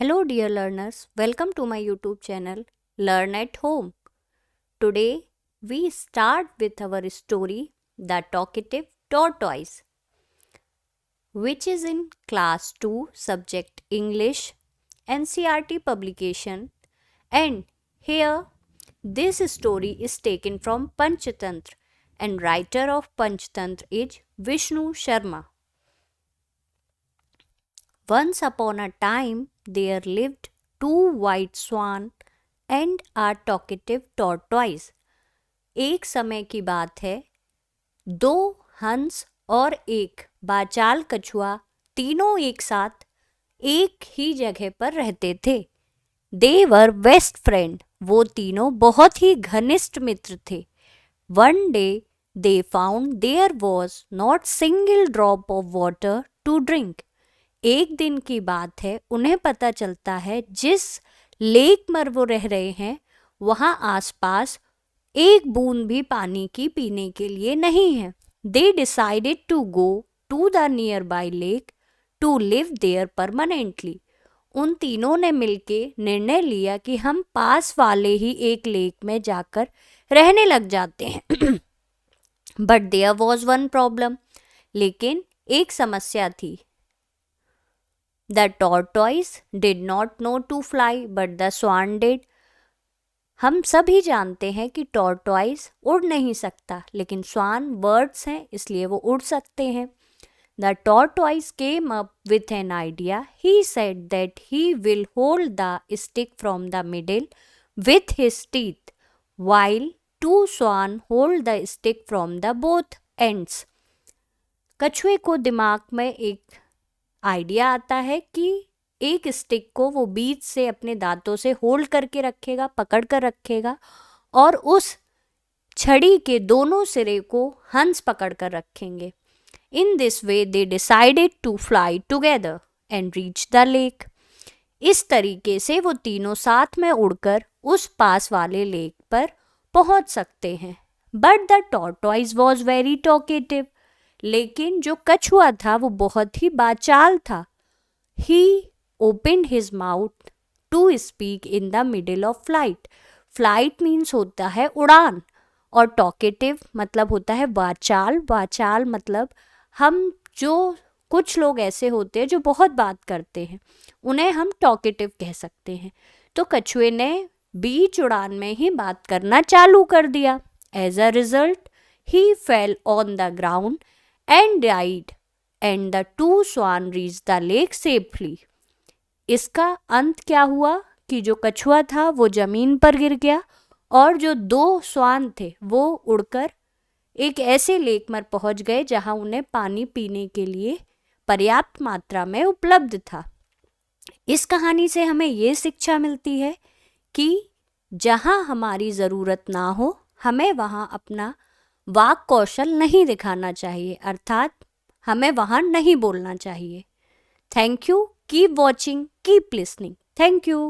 Hello, dear learners. Welcome to my YouTube channel, Learn at Home. Today, we start with our story, The Talkative Tortoise, which is in Class 2, Subject English, NCERT publication. And here, this story is taken from Panchatantra, and writer of Panchatantra is Vishnu Sharma. Once upon a time, there lived two white swans and a talkative tortoise. एक समय की बात है, दो हंस और एक बाचाल कछुआ तीनों एक साथ एक ही जगह पर रहते थे. They were best friend. वो तीनों बहुत ही घनिष्ठ मित्र थे. One day they found there was not single drop of water to drink. एक दिन की बात है, उन्हें पता चलता है जिस लेक में वो रह रहे हैं वहाँ आसपास एक बूंद भी पानी की पीने के लिए नहीं है. They decided to go to the nearby lake to live there permanently. उन तीनों ने मिलके निर्णय लिया कि हम पास वाले ही एक लेक में जाकर रहने लग जाते हैं. But there was one problem. लेकिन एक समस्या थी. The tortoise did not know to fly, but the swan did. हम सभी जानते हैं कि टॉर्टोइस उड़ नहीं सकता, लेकिन स्वान बर्ड्स हैं इसलिए वो उड़ सकते हैं. The tortoise came up with an idea. He said that he will hold the stick from the middle with his teeth, while two swans hold the stick from the both ends. कछुए को दिमाग में एक idea आता है कि एक stick को वो बीच से अपने दांतों से होल्ड करके रखेगा, पकड़ कर रखेगा, और उस छड़ी के दोनों सिरे को हंस पकड़ कर रखेंगे. In this way they decided to fly together and reach the lake. इस तरीके से वो तीनों साथ में उड़कर उस पास वाले लेक पर पहुंच सकते हैं. But the tortoise was very talkative. लेकिन जो कछुआ था वो बहुत ही बाचाल था. ही opened his mouth to speak in the middle of flight. Flight means होता है उड़ान, और talkative मतलब होता है वाचाल. वाचाल मतलब हम जो कुछ लोग ऐसे होते हैं जो बहुत बात करते हैं उन्हें हम talkative कह सकते हैं. तो कछुए ने बीच उड़ान में ही बात करना चालू कर दिया. As a result, he fell on the ground and died, and the two swans reached the lake safely. इसका अंत क्या हुआ कि जो कछुआ था वो जमीन पर गिर गया और जो दो स्वान थे वो उड़कर एक ऐसे लेक में पहुंच गए जहां उन्हें पानी पीने के लिए पर्याप्त मात्रा में उपलब्ध था. इस कहानी से हमें ये शिक्षा मिलती है कि जहां हमारी ज़रूरत ना हो हमें वहां अपना वाक कौशल नहीं दिखाना चाहिए, अर्थात हमें वहां नहीं बोलना चाहिए. Thank you. Keep watching, keep listening. Thank you.